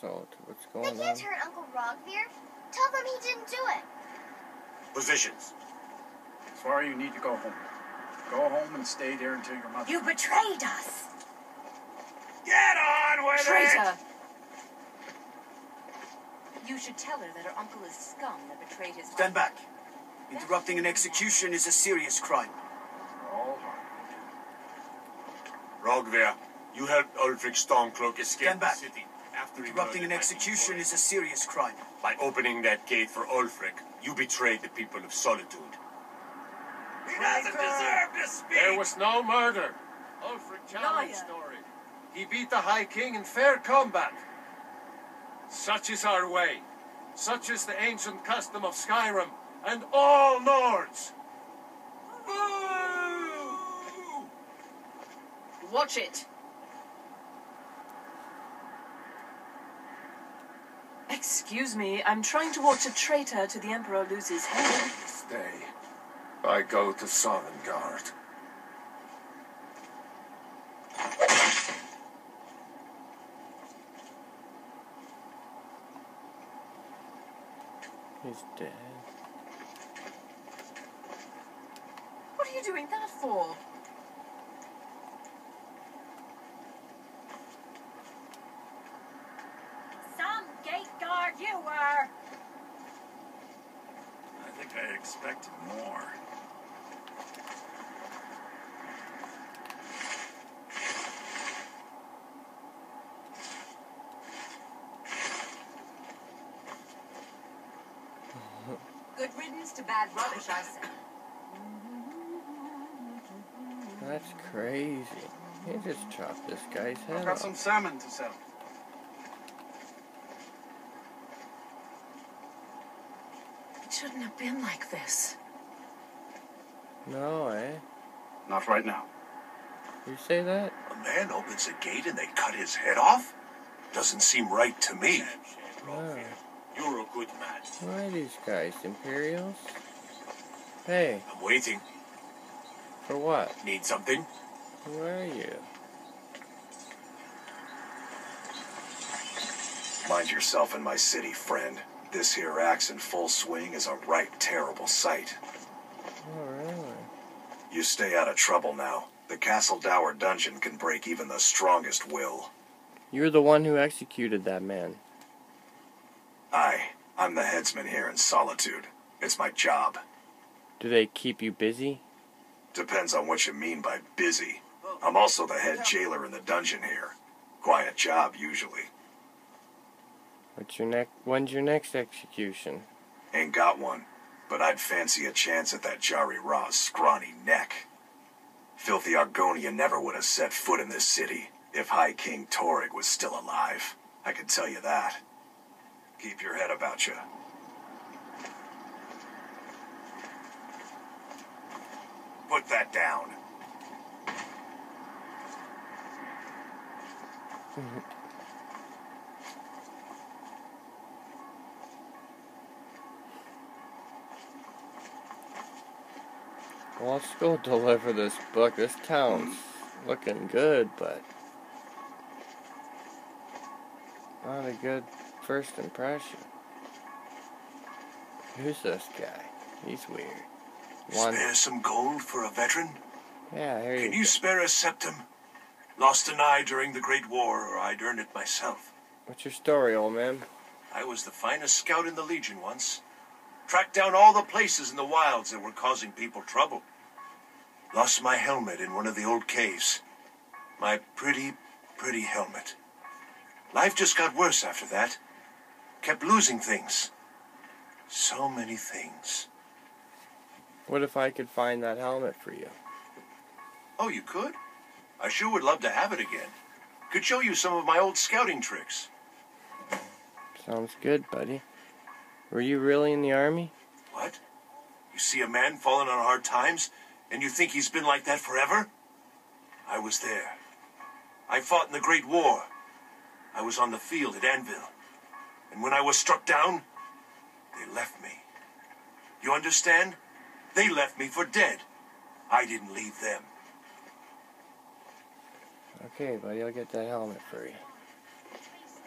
So, what's They going can't on? hurt Uncle Rogvir. Tell them he didn't do it. Positions. Sorry, you need to go home. Go home and stay there until your mother... You betrayed us! Get on with Traitor! it! You should tell her that her uncle is scum that betrayed his... Stand back. Interrupting an execution is a serious crime. All Rogvir, you helped Ulfric Stormcloak escape Stand back. the city after he Interrupting an murdered execution Hakim is a serious crime. By opening that gate for Ulfric, you betrayed the people of Solitude. He doesn't deserve to speak! There was no murder. Ulfric challenged story. He beat the High King in fair combat. Such is our way. Such is the ancient custom of SKYRIM and all Nords. Boo! Watch it! Excuse me, I'm trying to watch a traitor to the Emperor lose his head. Stay. I go to Solitude. He's dead. What are you doing that for? Some gate guard you were! I think I expected more. Good riddance to bad rubbish, I say. That's crazy. He just chopped this guy's head I've got off. some salmon to sell. It shouldn't have been like this. No, eh? Not right now. You say that? A man opens a gate and they cut his head off? Doesn't seem right to me. No. You're a good man. Who are these guys? Imperials? Hey, I'm waiting. for what? Need something? Who are you? Mind yourself in my city, friend. This here axe in full swing is a right terrible sight. Oh, really? You stay out of trouble now. The Castle Dower dungeon can break even the strongest will. You're the one who executed that man. I'm the headsman here in Solitude. It's my job. Do they keep you busy? Depends on what you mean by busy. I'm also the head jailer in the dungeon here. Quiet job, usually. When's your next execution? Ain't got one, but I'd fancy a chance at that Jari Ra's scrawny neck. Filthy Argonia never would have set foot in this city if High King Torrig was still alive. I can tell you that. Keep your head about you. Put that down. Well, let's go deliver this book. This town's looking good, but not a good first impression. Who's this guy? He's weird. Spare some gold for a veteran? Yeah, here Can you you go. spare a septum? Lost an eye during the Great War, or I'd earn it myself. What's your story, old man? I was the finest scout in the Legion once. Tracked down all the places in the wilds that were causing people trouble. Lost my helmet in one of the old caves. My pretty, pretty helmet. Life just got worse after that. Kept losing things. So many things. What if I could find that helmet for you? Oh, you could? I sure would love to have it again. Could show you some of my old scouting tricks. Sounds good, buddy. Were you really in the army? What? You see a man falling on hard times, and you think he's been like that forever? I was there. I fought in the Great War. I was on the field at Anvil. And when I was struck down, they left me. You understand? They left me for dead. I didn't leave them. Okay, buddy, I'll get that helmet for you.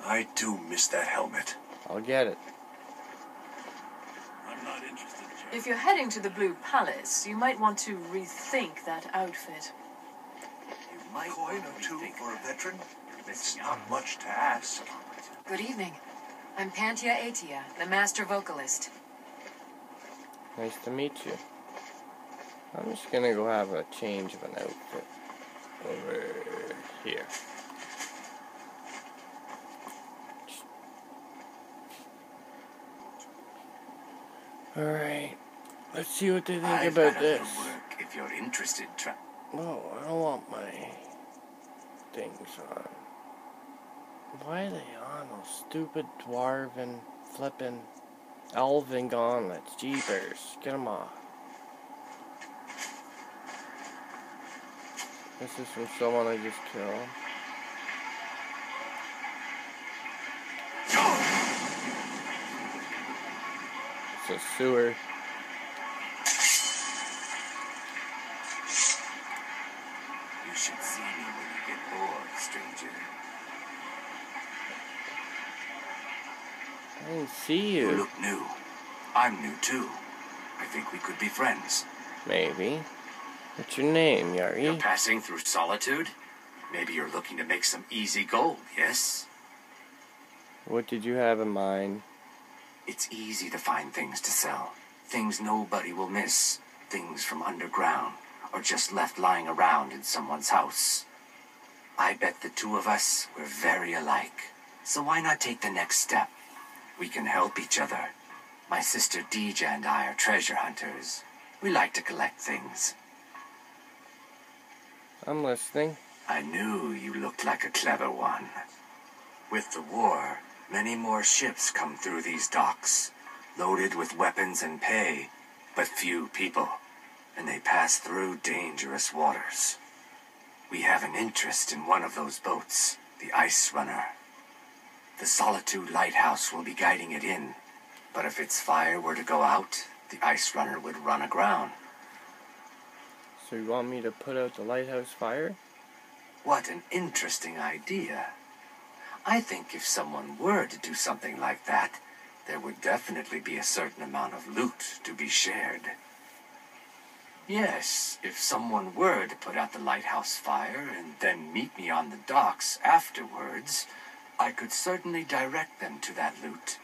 I do miss that helmet. I'll get it. I'm not interested, Jack. If you're heading to the Blue Palace, you might want to rethink that outfit. You might coin or two for a veteran? It's not much to ask. Good evening. I'm Pantia Atia, the master vocalist. Nice to meet you. I'm just gonna go have a change of an outfit over here. Alright, let's see what they think about this. If you're interested, Oh, I don't want my things on. Why are they on those stupid dwarven flippin' elven gauntlets? Jeepers, get them off. This is from someone I just killed. It's a sewer. You should see me when you get bored, stranger. I didn't see You you. look new. I'm new too. I think we could be friends. Maybe. What's your name, You're Yari? passing through Solitude? Maybe you're looking to make some easy gold, yes? What did you have in mind? It's easy to find things to sell. Things nobody will miss. Things from underground, or just left lying around in someone's house. I bet the two of us were very alike. So why not take the next step? We can help each other. My sister Deja and I are treasure hunters. We like to collect things. I'm listening. I knew you looked like a clever one. With the war, many more ships come through these docks, loaded with weapons and pay, but few people, and they pass through dangerous waters. We have an interest in one of those boats, the Ice Runner. The Solitude Lighthouse will be guiding it in, but if its fire were to go out, the Ice Runner would run aground. So you want me to put out the lighthouse fire? What an interesting idea. I think if someone were to do something like that, there would definitely be a certain amount of loot to be shared. Yes, if someone were to put out the lighthouse fire and then meet me on the docks afterwards, I could certainly direct them to that loot.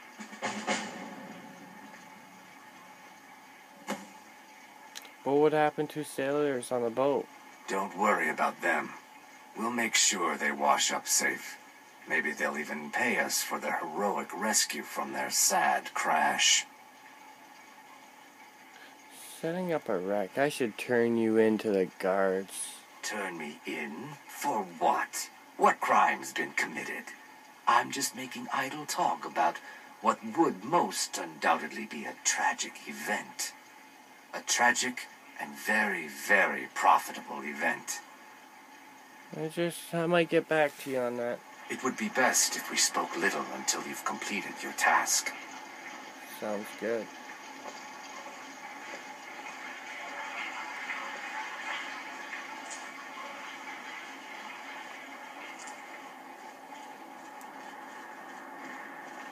What would happen to sailors on the boat? Don't worry about them. We'll make sure they wash up safe. Maybe they'll even pay us for their heroic rescue from their sad crash. Setting up a wreck. I should turn you into the guards. Turn me in? For what? What crime's been committed? I'm just making idle talk about what would most undoubtedly be a tragic event. A tragic and very, very profitable event. I might get back to you on that. It would be best if we spoke little until you've completed your task. Sounds good.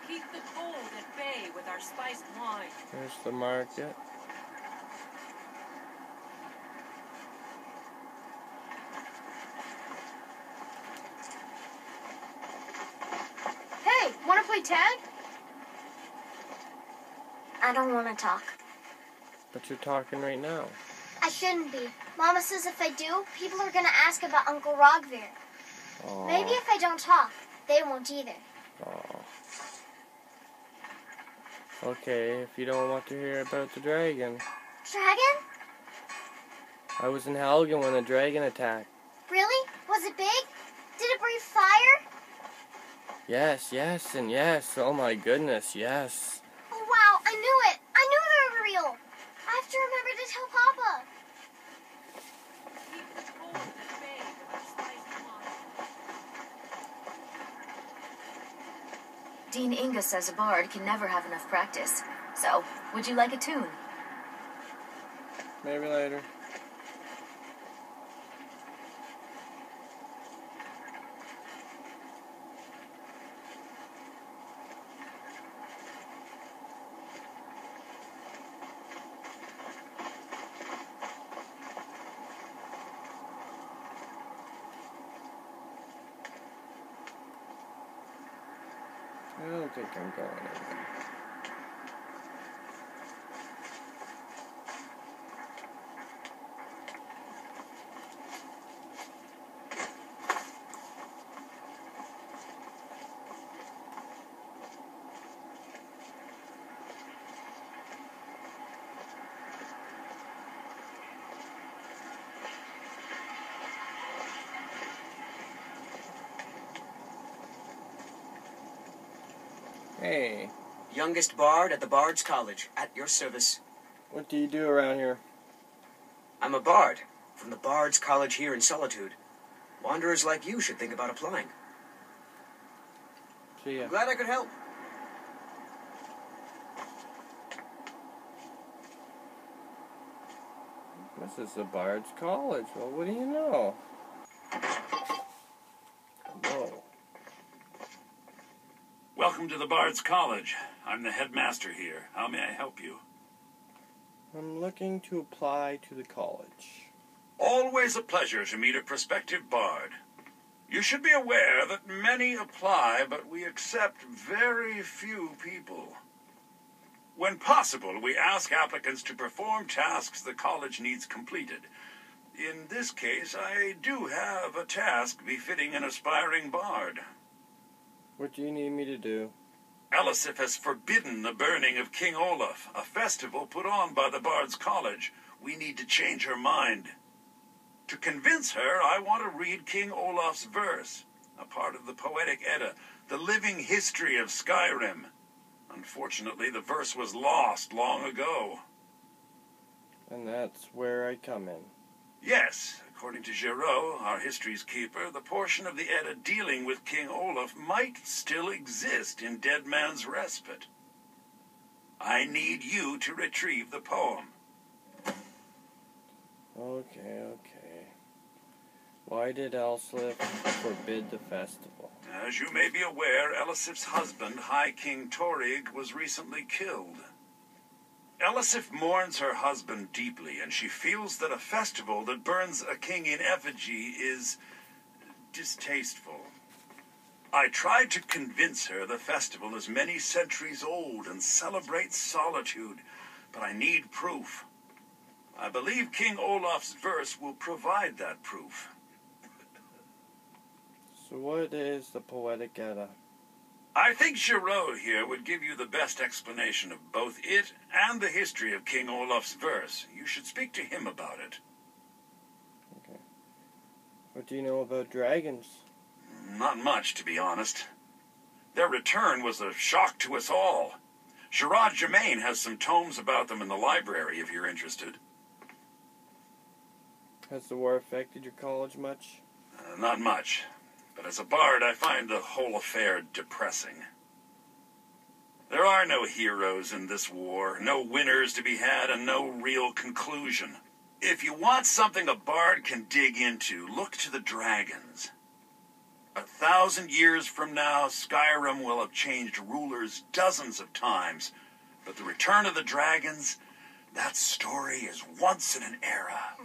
Keep the cold at bay with our spiced wine. There's the market. Hey, wanna play tag? I don't want to talk. But you're talking right now. I shouldn't be. Mama says if I do, people are gonna ask about Uncle Rogvir. Aww. Maybe if I don't talk, they won't either. Aww. Okay, if you don't want to hear about the dragon. Dragon? I was in Helgen when the dragon attacked. Really? Was it big? Did it breathe fire? Yes, yes, and yes. Oh my goodness, yes. Oh wow, I knew it! I knew they were real! I have to remember to tell Papa. Keep the cold at bay with our spiced wine. Dean Inga says a bard can never have enough practice. So, would you like a tune? Maybe later. I don't think I'm going anywhere. Hey, Youngest bard at the Bard's College, at your service. what do you do around here? I'm a bard, from the Bard's College here in Solitude. Wanderers like you should think about applying. See ya. I'm glad I could help. This is the Bard's College. Well, what do you know? Whoa. Welcome to the Bard's College. I'm the headmaster here. How may I help you? I'm looking to apply to the college. Always a pleasure to meet a prospective bard. You should be aware that many apply, but we accept very few people. When possible, we ask applicants to perform tasks the college needs completed. In this case, I do have a task befitting an aspiring bard. What do you need me to do? Elisif has forbidden the burning of King Olaf, a festival put on by the Bard's College. We need to change her mind. To convince her, I want to read King Olaf's verse, a part of the Poetic Edda, the living history of SKYRIM. Unfortunately, the verse was lost long ago. And that's where I come in. Yes, according to Giraud, our history's keeper, the portion of the Edda dealing with King Olaf might still exist in Dead Man's Respite. I need you to retrieve the poem. Okay. Why did Elisif forbid the festival? As you may be aware, Elisif's husband, High King Torig, was recently killed. Elisif mourns her husband deeply, and she feels that a festival that burns a king in effigy is distasteful. I tried to convince her the festival is many centuries old and celebrates solitude, but I need proof. I believe King Olaf's verse will provide that proof. So what is the Poetic Edda? I think Giraud here would give you the best explanation of both it and the history of King Olaf's verse. You should speak to him about it. Okay. What do you know about dragons? Not much, to be honest. Their return was a shock to us all. Gerard Germain has some tomes about them in the library, if you're interested. Has the war affected your college much? Not much. But as a bard, I find the whole affair depressing. There are no heroes in this war, no winners to be had, and no real conclusion. If you want something a bard can dig into, look to the dragons. 1,000 years from now, SKYRIM will have changed rulers dozens of times. But the return of the dragons, that story is once in an era.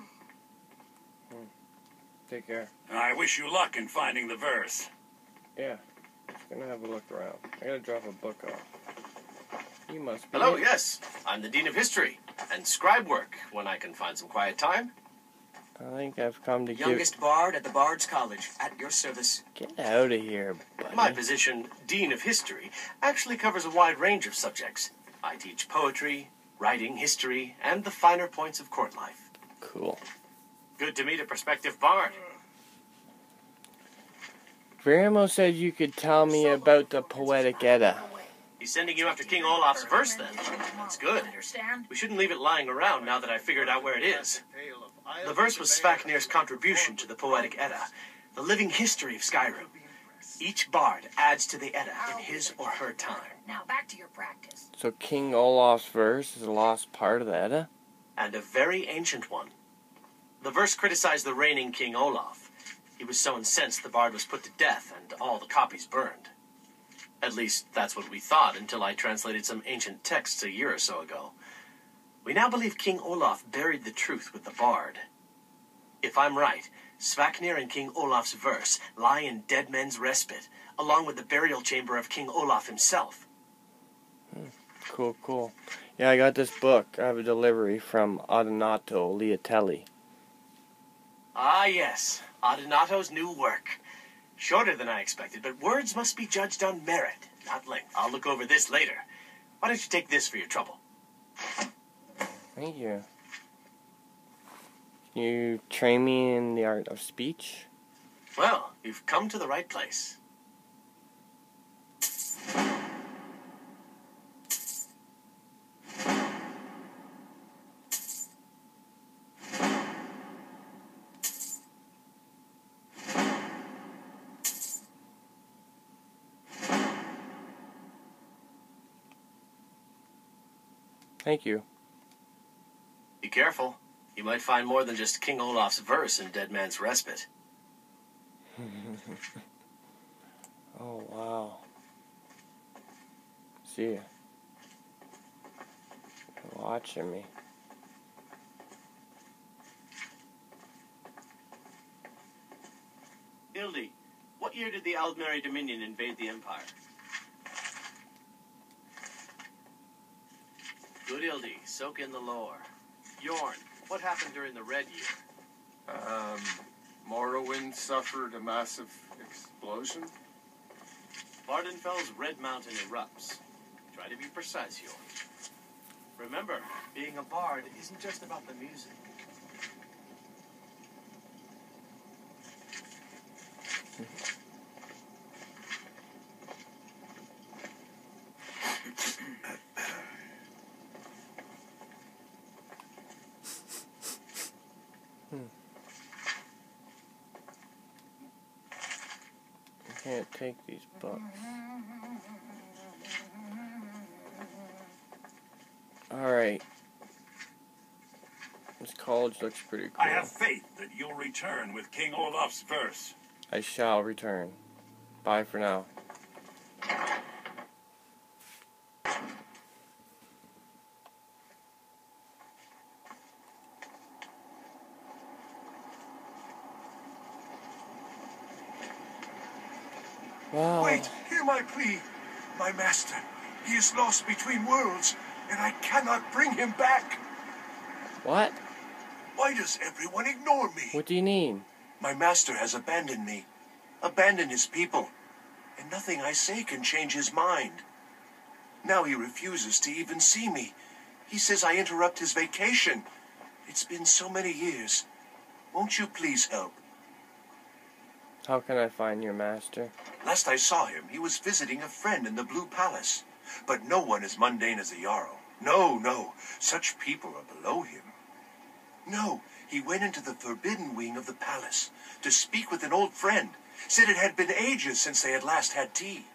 Take care. I wish you luck in finding the verse. Yeah. Just gonna have a look around. I gotta drop a book off. You must be... Hello, yes. I'm the Dean of History and scribe work when I can find some quiet time. I think I've come to Youngest bard at the Bard's College, at your service. Get out of here, buddy. My position, Dean of History, actually covers a wide range of subjects. I teach poetry, writing, history, and the finer points of court life. Cool. Good to meet a prospective bard. Verimo said you could tell me about the Poetic Edda. He's sending you after King Olaf's verse, then. That's good. We shouldn't leave it lying around now that I figured out where it is. The verse was Svafnir's contribution to the Poetic Edda, the living history of SKYRIM. Each bard adds to the Edda in his or her time. Now back to your practice. So King Olaf's verse is a lost part of the Edda? And a very ancient one. The verse criticized the reigning King Olaf. He was so incensed the bard was put to death and all the copies burned. At least, that's what we thought until I translated some ancient texts a year or so ago. We now believe King Olaf buried the truth with the bard. If I'm right, Svaknir and King Olaf's verse lie in Dead Men's Respite, along with the burial chamber of King Olaf himself. Cool, cool. Yeah, I got this book. I have a delivery from Adonato Liatelli. Ah, yes. Adonato's new work. Shorter than I expected, but words must be judged on merit, not length. I'll look over this later. Why don't you take this for your trouble? Thank you. Can you train me in the art of speech? Well, you've come to the right place. Thank you. Be careful. You might find more than just King Olaf's verse in Dead Man's Respite. Oh, wow. See ya. You're watching me. Hildy, what year did the Aldmeri Dominion invade the Empire? Good, Hildy. Soak in the lore. Yorn, what happened during the Red Year? Morrowind suffered a massive explosion. Vardenfell's Red Mountain erupts. Try to be precise, Yorn. Remember, being a bard isn't just about the music. I can't take these books. Alright. This college looks pretty cool. I have faith that you'll return with King Olaf's verse. I shall return. Bye for now. Wow. Wait, hear my plea. My master, he is lost between worlds, and I cannot bring him back. What? Why does everyone ignore me? What do you mean? My master has abandoned me, abandoned his people, and nothing I say can change his mind. Now he refuses to even see me. He says I interrupt his vacation. It's been so many years. Won't you please help? How can I find your master? Last I saw him, he was visiting a friend in the Blue Palace. But no one as mundane as a Jarl. No, no, such people are below him. No, he went into the forbidden wing of the palace to speak with an old friend. Said it had been ages since they had last had tea.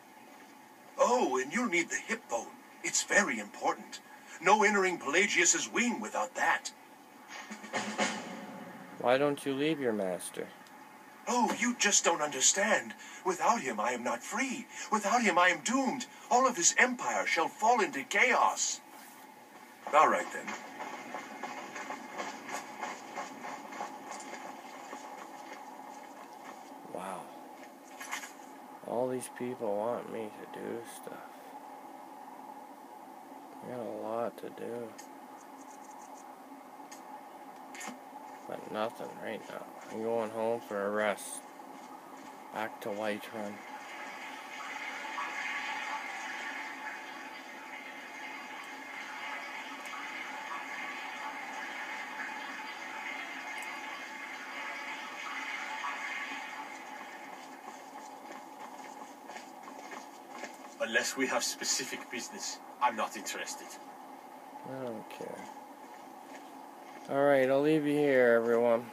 Oh, and you'll need the hip bone. It's very important. No entering Pelagius's wing without that. Why don't you leave your master? Oh, you just don't understand. Without him, I am not free. Without him, I am doomed. All of his empire shall fall into chaos. All right, then. Wow. All these people want me to do stuff. I got a lot to do. But nothing right now. I'm going home for a rest. Back to Whiterun. Unless we have specific business, I'm not interested. I don't care. Alright, I'll leave you here, everyone.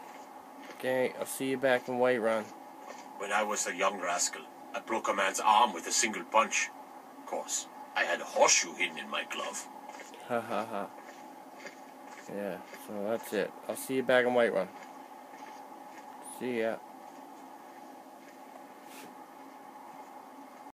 Okay, I'll see you back in Whiterun. When I was a young rascal, I broke a man's arm with a single punch. Of course, I had a horseshoe hidden in my glove. Ha ha ha. Yeah, so that's it. I'll see you back in Whiterun. See ya.